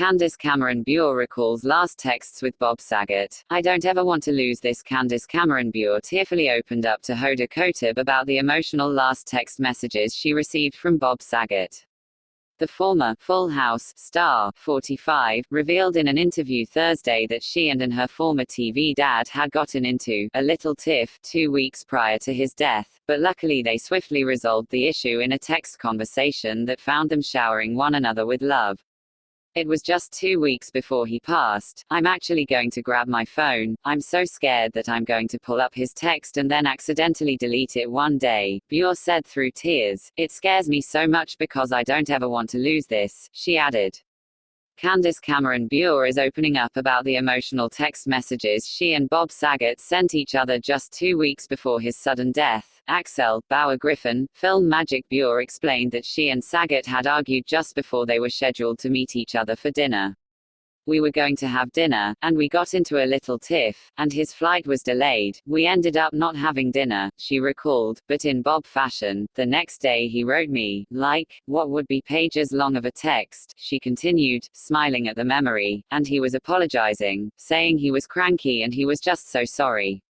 Candace Cameron Bure recalls last texts with Bob Saget. "I don't ever want to lose this." Candace Cameron Bure tearfully opened up to Hoda Kotb about the emotional last text messages she received from Bob Saget. The former Full House star, 45, revealed in an interview Thursday that she and her former TV dad had gotten into a little tiff 2 weeks prior to his death, but luckily they swiftly resolved the issue in a text conversation that found them showering one another with love. "It was just 2 weeks before he passed. I'm actually going to grab my phone. I'm so scared that I'm going to pull up his text and then accidentally delete it one day," Bure said through tears. "It scares me so much because I don't ever want to lose this," she added. Candace Cameron Bure is opening up about the emotional text messages she and Bob Saget sent each other just 2 weeks before his sudden death. Axel Bauer Griffin, Film Magic Bure explained that she and Saget had argued just before they were scheduled to meet each other for dinner. "We were going to have dinner, and we got into a little tiff, and his flight was delayed. We ended up not having dinner," she recalled, but in Bob fashion. "The next day he wrote me, like, what would be pages long of a text," she continued, smiling at the memory, "and he was apologizing, saying he was cranky and he was just so sorry."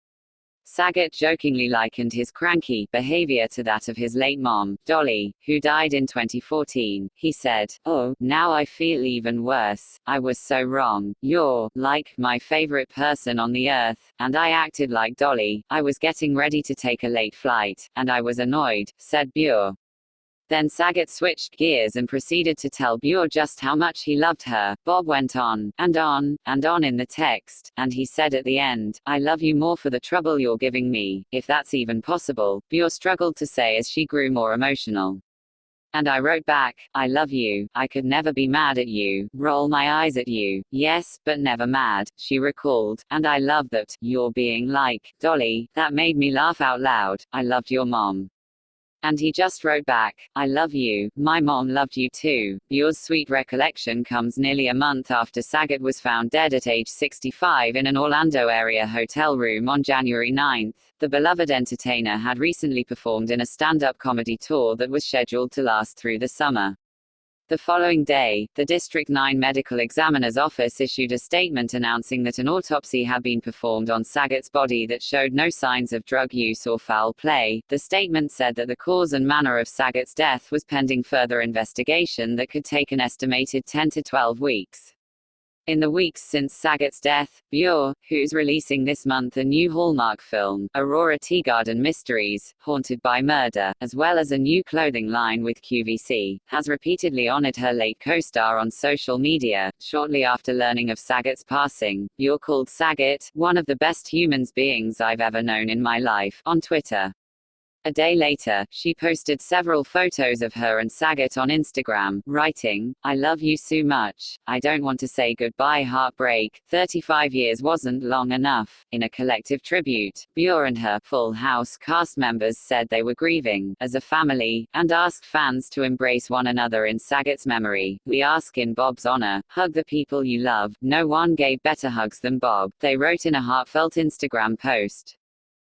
Saget jokingly likened his cranky behavior to that of his late mom, Dolly, who died in 2014. He said, "Oh, now I feel even worse. I was so wrong. You're, like, my favorite person on the earth, and I acted like Dolly. I was getting ready to take a late flight, and I was annoyed," said Bure. Then Saget switched gears and proceeded to tell Bure just how much he loved her. Bob went on, and on, and on in the text, and he said at the end, "I love you more for the trouble you're giving me, if that's even possible," Bure struggled to say as she grew more emotional. "And I wrote back, I love you, I could never be mad at you, roll my eyes at you, yes, but never mad," she recalled, "and I love that, you're being like, Dolly, that made me laugh out loud, I loved your mom." And he just wrote back, "I love you, my mom loved you too." Bure's sweet recollection comes nearly a month after Saget was found dead at age 65 in an Orlando area hotel room on January 9. The beloved entertainer had recently performed in a stand-up comedy tour that was scheduled to last through the summer. The following day, the District 9 Medical Examiner's Office issued a statement announcing that an autopsy had been performed on Saget's body that showed no signs of drug use or foul play. The statement said that the cause and manner of Saget's death was pending further investigation that could take an estimated 10 to 12 weeks. In the weeks since Saget's death, Bure, who's releasing this month a new Hallmark film, Aurora Teagarden Mysteries, Haunted by Murder, as well as a new clothing line with QVC, has repeatedly honored her late co-star on social media. Shortly after learning of Saget's passing, Bure called Saget, "one of the best humans beings I've ever known in my life," on Twitter. A day later, she posted several photos of her and Saget on Instagram, writing, "I love you so much. I don't want to say goodbye. Heartbreak. 35 years wasn't long enough." In a collective tribute, Bure and her Full House cast members said they were grieving as a family, and asked fans to embrace one another in Saget's memory. "We ask in Bob's honor, hug the people you love. No one gave better hugs than Bob," they wrote in a heartfelt Instagram post.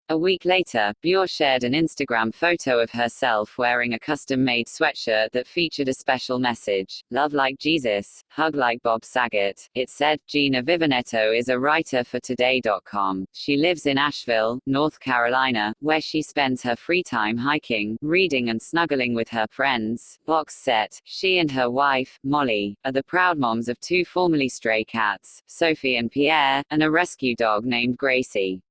A week later, Bure shared an Instagram photo of herself wearing a custom-made sweatshirt that featured a special message, "Love like Jesus, hug like Bob Saget." It said, "Gina Vivanetto is a writer for Today.com. She lives in Asheville, North Carolina, where she spends her free time hiking, reading and snuggling with her friends." Box set. She and her wife, Molly, are the proud moms of 2 formerly stray cats, Sophie and Pierre, and a rescue dog named Gracie.